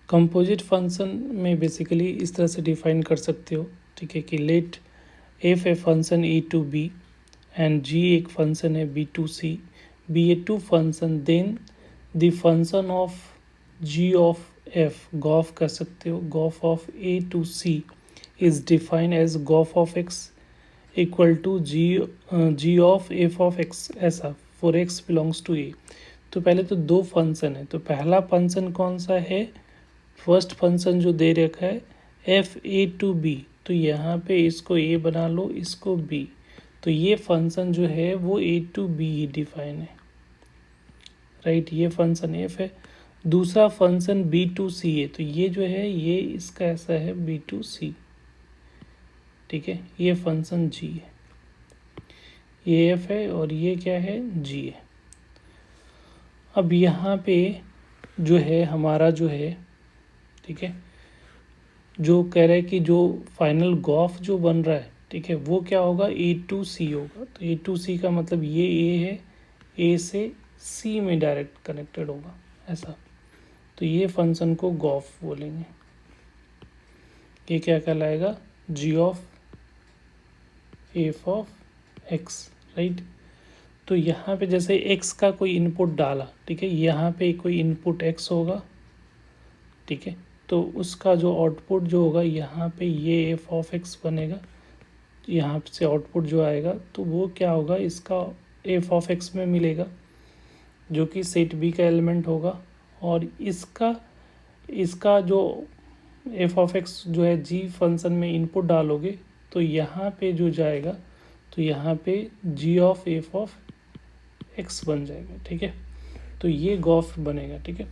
Composite function में basically इस तरह से डिफाइन कर सकते हो, ठीक है, कि let f A function A to B and g एक फंक्शन है B to C, B A to function, then the function of ji of f, gof कर सकते हो, gof of A to C is defined as gof of x equal to g of F of x, ऐसा for x belongs to A. तो पहले तो दो function है, तो पहला फंक्शन कौन सा है, फर्स्ट फंक्शन जो दे रखा है एफ ए टू बी, तो यहाँ पे इसको ए बना लो, इसको बी, तो ये फंक्शन जो है वो ए टू बी ही डिफाइन है, राइट, ये फंक्शन एफ है। दूसरा फंक्शन बी टू सी है, तो ये जो है ये इसका ऐसा है बी टू सी, ठीक है, ये फंक्शन जी है, ये एफ है और ये क्या है जी है। अब यहाँ पे जो है हमारा जो है, ठीक है, जो कह रहा है कि जो फाइनल गॉफ जो बन रहा है, ठीक है, वो क्या होगा ए टू सी होगा। तो ए टू सी का मतलब ये ए है, ए से सी में डायरेक्ट कनेक्टेड होगा ऐसा, तो ये फंक्शन को गॉफ बोलेंगे। ये क्या कहलाएगा, g of F of x, right. तो यहाँ पे जैसे एक्स का कोई इनपुट डाला, ठीक है, यहाँ पे कोई इनपुट एक्स होगा, ठीक है, तो उसका जो आउटपुट जो होगा यहाँ पे ये एफ ऑफ एक्स बनेगा, यहाँ से आउटपुट जो आएगा तो वो क्या होगा, इसका एफ ऑफ एक्स में मिलेगा जो कि सेट बी का एलिमेंट होगा, और इसका जो एफ ऑफ एक्स जो है जी फंक्शन में इनपुट डालोगे तो यहाँ पे जो जाएगा तो यहाँ पे जी ऑफ एफ ऑफ एक्स बन जाएगा, ठीक है, तो ये गॉफ बनेगा, ठीक है।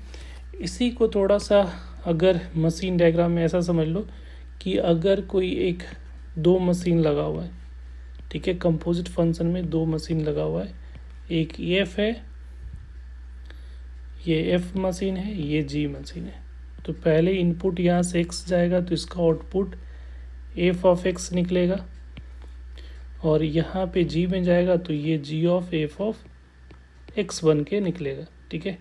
इसी को थोड़ा सा अगर मशीन डायग्राम में ऐसा समझ लो कि अगर कोई एक दो मशीन लगा हुआ है, ठीक है, कंपोजिट फंक्शन में दो मशीन लगा हुआ है, एक एफ है, ये एफ मशीन है, ये जी मशीन है। तो पहले इनपुट यहाँ से एक्स जाएगा तो इसका आउटपुट एफ ऑफ एक्स निकलेगा, और यहाँ पे जी में जाएगा तो ये जी ऑफ एफ ऑफ एक्स बन के निकलेगा, ठीक है,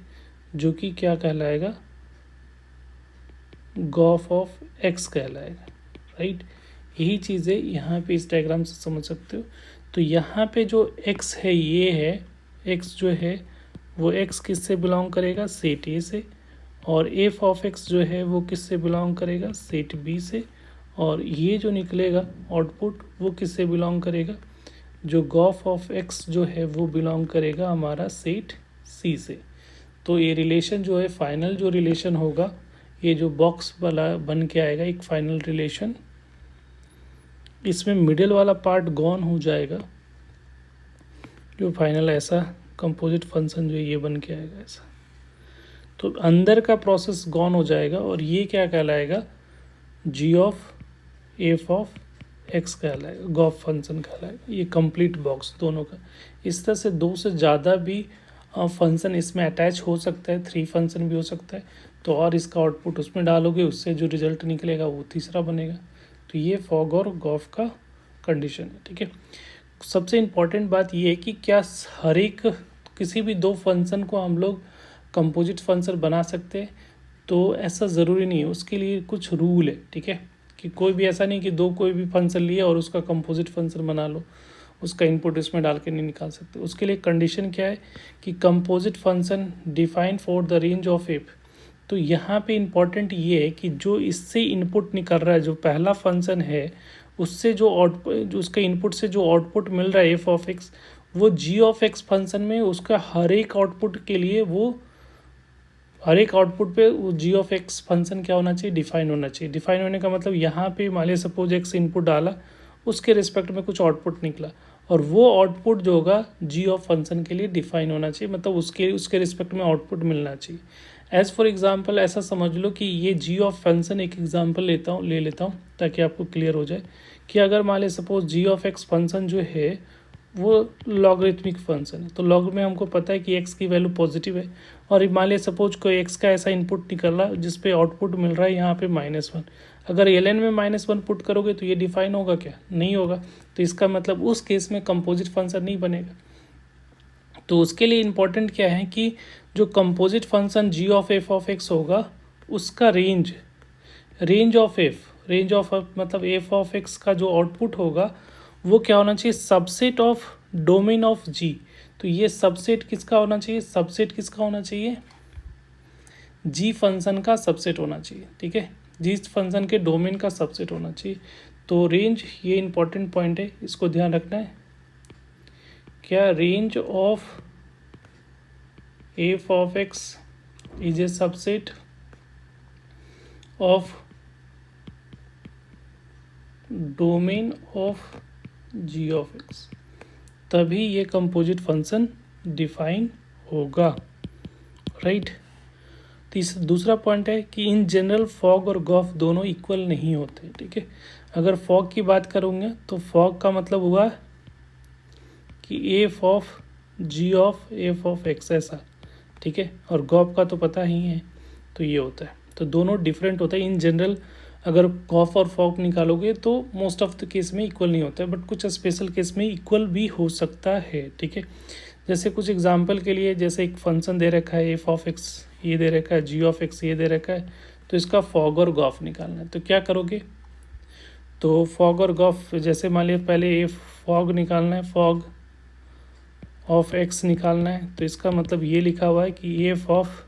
जो कि क्या कहलाएगा, गॉफ ऑफ एक्स कहलाएगा, राइट। यही चीज़ें यहाँ पे इस डायग्राम से समझ सकते हो। तो यहाँ पे जो एक्स है ये है, एक्स जो है वो एक्स किससे बिलोंग करेगा, सेट ए से, और एफ ऑफ एक्स जो है वो किससे बिलोंग करेगा, सेट बी से, और ये जो निकलेगा आउटपुट वो किससे बिलोंग करेगा, जो गॉफ ऑफ एक्स जो है वो बिलोंग करेगा हमारा सेट सी से। तो ये रिलेशन जो है फाइनल जो रिलेशन होगा, ये जो बॉक्स वाला बन के आएगा एक फाइनल रिलेशन, इसमें मिडिल वाला पार्ट गॉन हो जाएगा, जो फाइनल ऐसा कंपोजिट फंक्शन जो ये बन के आएगा ऐसा, तो अंदर का प्रोसेस गॉन हो जाएगा, और ये क्या कहलाएगा, g of F of x कहलाएगा, गॉफ फंक्शन कहलाएगा, ये कंप्लीट बॉक्स दोनों का। इस तरह से दो से ज़्यादा भी फंक्शन इसमें अटैच हो सकता है, 3 फंक्शन भी हो सकता है, तो और इसका आउटपुट उसमें डालोगे, उससे जो रिजल्ट निकलेगा वो तीसरा बनेगा। तो ये फॉग और गॉफ का कंडीशन है, ठीक है। सबसे इम्पॉर्टेंट बात ये है कि क्या हर एक किसी भी दो फंक्शन को हम लोग कंपोजिट फंक्शन बना सकते हैं, तो ऐसा ज़रूरी नहीं है, उसके लिए कुछ रूल है, ठीक है, कि कोई भी ऐसा नहीं कि दो कोई भी फंक्शन लिए और उसका कंपोजिट फंक्शन बना लो, उसका इनपुट इसमें डाल के नहीं निकाल सकते। उसके लिए कंडीशन क्या है कि composite function define for the range of F. तो यहाँ पे इम्पॉर्टेंट ये है कि जो इससे इनपुट निकल रहा है, जो पहला फंक्शन है उससे जो उसके इनपुट से जो आउटपुट मिल रहा है एफ ऑफ एक्स, वो जी ऑफ एक्स फंक्शन में उसका हर एक आउटपुट के लिए वो हर एक आउटपुट पे वो जी ऑफ एक्स फंक्शन क्या होना चाहिए, डिफाइन होना चाहिए। डिफाइन होने का मतलब यहाँ पे मान लिया सपोज एक्स इनपुट डाला, उसके रिस्पेक्ट में कुछ आउटपुट निकला, और वो आउटपुट जो होगा जी ऑफ फंक्शन के लिए डिफाइन होना चाहिए, मतलब उसके रिस्पेक्ट में आउटपुट मिलना चाहिए। एज फॉर एग्जांपल ऐसा समझ लो कि ये जी ऑफ फंक्शन, एक एग्जांपल ले लेता हूँ ताकि आपको क्लियर हो जाए कि अगर मान लिया suppose G of X function जो है वो लॉगरिथमिक फंक्शन है, तो लॉग में हमको पता है कि एक्स की वैल्यू पॉजिटिव है, और मान लिया सपोज कोई एक्स का ऐसा इनपुट निकल रहा है जिस पे आउटपुट मिल रहा है यहाँ पे -1, अगर एल में -1 पुट करोगे तो ये डिफाइन होगा क्या, नहीं होगा। तो इसका मतलब उस केस में कंपोजिट फंक्शन नहीं बनेगा। तो उसके लिए इम्पोर्टेंट क्या है कि जो composite function G of F of X होगा उसका रेंज ऑफ मतलब एफ ऑफ एक्स का जो आउटपुट होगा वो क्या होना चाहिए, subset of domain of G. तो ये सबसेट किसका होना चाहिए, जी फंक्शन का सबसेट होना चाहिए, ठीक है, जी फंक्शन के डोमेन का सबसेट होना चाहिए। तो रेंज, ये इंपॉर्टेंट पॉइंट है, इसको ध्यान रखना है। क्या range of F of X is a subset of domain of ji of X, तभी ये कंपोजिट फंक्शन डिफाइन होगा, राइट। दूसरा पॉइंट है कि इन जनरल फॉग और गॉफ दोनों इक्वल नहीं होते, ठीक है। अगर फॉग की बात करूँगा तो फॉग का मतलब हुआ कि F of ji of F of x ऐसा, ठीक है, और गॉफ का तो पता ही है, तो ये होता है। तो दोनों डिफरेंट होता है इन जनरल। अगर गॉफ और फॉग निकालोगे तो मोस्ट ऑफ द केस में इक्वल नहीं होता है, बट कुछ स्पेशल केस में इक्वल भी हो सकता है, ठीक है। जैसे कुछ एग्जांपल के लिए, जैसे एक फंक्शन दे रखा है एफ ऑफ एक्स ये दे रखा है, जी ऑफ एक्स ये दे रखा है, तो इसका फॉग और गॉफ निकालना है। तो क्या करोगे, तो फॉग और गॉफ, जैसे मान लिया पहले ए फॉग निकालना है, फॉग ऑफ एक्स निकालना है, तो इसका मतलब ये लिखा हुआ है कि F of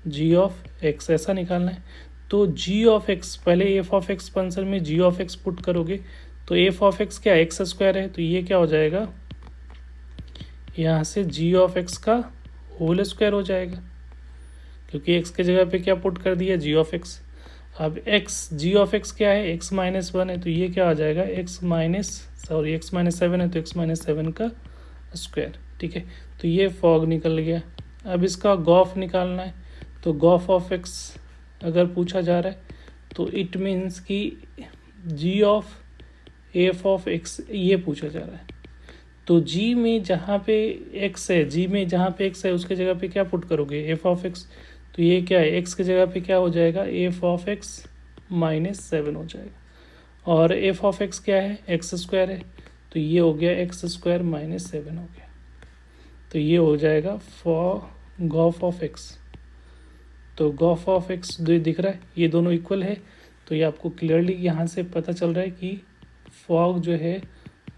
ji of x ऐसा निकालना है। तो जी ऑफ एक्स, पहले एफ ऑफ एक्स फंक्शन में जी ऑफ एक्स पुट करोगे, तो एफ ऑफ एक्स क्या एक्स स्क्वायर है, तो ये क्या हो जाएगा, यहाँ से जी ऑफ एक्स का होल स्क्वायर हो जाएगा, क्योंकि एक्स के जगह पे क्या पुट कर दिया, जी ऑफ एक्स। अब एक्स, जी ऑफ एक्स क्या है, एक्स माइनस वन है, तो ये क्या आ जाएगा, एक्स माइनस 7 है, तो एक्स माइनस 7 का स्क्वायर, ठीक है। तो ये फॉग निकल गया। अब इसका गॉफ निकालना है, तो गॉफ ऑफ एक्स अगर पूछा जा रहा है तो इट मीन्स कि जी ऑफ एफ ऑफ एक्स ये पूछा जा रहा है। तो जी में जहाँ पे एक्स है, जी में जहाँ पे एक्स है उसके जगह पे क्या पुट करोगे, एफ ऑफ एक्स। तो ये क्या है, एक्स के जगह पे क्या हो जाएगा, एफ ऑफ एक्स माइनस 7 हो जाएगा, और एफ ऑफ एक्स क्या है, एक्स स्क्वायर है, तो ये हो गया एक्स स्क्वायर माइनस 7 हो गया। तो ये हो जाएगा फॉर गॉफ ऑफ एक्स। तो गॉफ ऑफ एक्स जो दिख रहा है ये दोनों इक्वल है, तो ये आपको क्लियरली यहाँ से पता चल रहा है कि फॉग जो है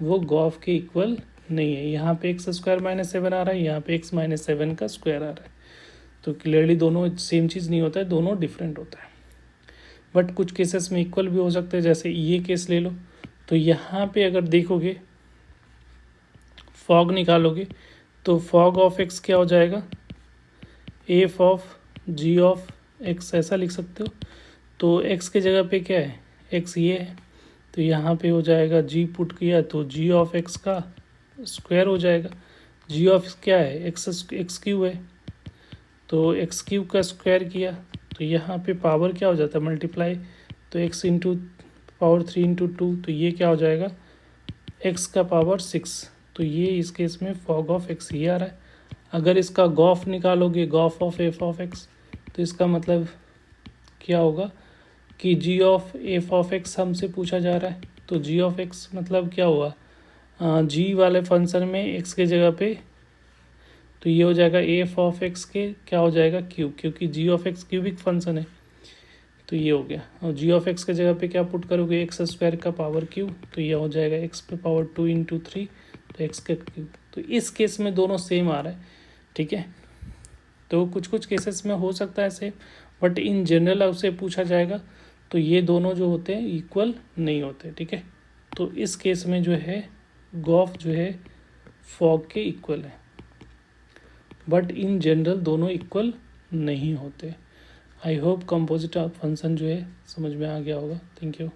वो गॉफ के इक्वल नहीं है। यहाँ पे एक्स स्क्वायर माइनस 7 आ रहा है, यहाँ पे एक्स माइनस 7 का स्क्वायर आ रहा है, तो क्लियरली दोनों सेम चीज़ नहीं होता है, दोनों डिफरेंट होता है। बट कुछ केसेस में इक्वल भी हो सकते हैं, जैसे ये केस ले लो, तो यहाँ पे अगर देखोगे फॉग निकालोगे तो फॉग ऑफ एक्स क्या हो जाएगा, F of ji of x ऐसा लिख सकते हो। तो एक्स के जगह पे क्या है, एक्स ये है, तो यहाँ पे हो जाएगा जी पुट किया तो जी ऑफ एक्स का स्क्वायर हो जाएगा। जी ऑफ क्या है, एक्स क्यू है, तो एक्स क्यू का स्क्वायर किया तो यहाँ पे पावर क्या हो जाता है, मल्टीप्लाई, तो एक्स इंटू पावर 3 इंटू 2, तो ये क्या हो जाएगा, एक्स का पावर 6। तो ये इस केस में फॉग ऑफ एक्स ये आ रहा है। अगर इसका गॉफ निकालोगे, Gauff of F of x, तो इसका मतलब क्या होगा कि जी ऑफ एफ ऑफ एक्स हमसे पूछा जा रहा है, तो जी ऑफ एक्स मतलब क्या हुआ, जी वाले फंक्शन में एक्स के जगह पे, तो ये हो जाएगा एफ ऑफ एक्स के क्या हो जाएगा क्यूब, क्योंकि जी ऑफ एक्स क्यूबिक फंक्शन है, तो ये हो गया। और जी ऑफ एक्स के जगह पे क्या पुट करोगे, एक्स स्क्वायर का पावर क्यूब, तो ये हो जाएगा एक्स पे पावर 2 इंटू 3, तो एक्स का क्यूब। तो इस केस में दोनों सेम आ रहा है, ठीक है। तो कुछ कुछ केसेस में हो सकता है सेम, बट इन जनरल उससे पूछा जाएगा तो ये दोनों जो होते हैं इक्वल नहीं होते, ठीक है। तो इस केस में जो है गॉफ जो है फॉग के इक्वल है, बट इन जनरल दोनों इक्वल नहीं होते। आई होप कंपोजिट फंक्शन जो है समझ में आ गया होगा। Thank you.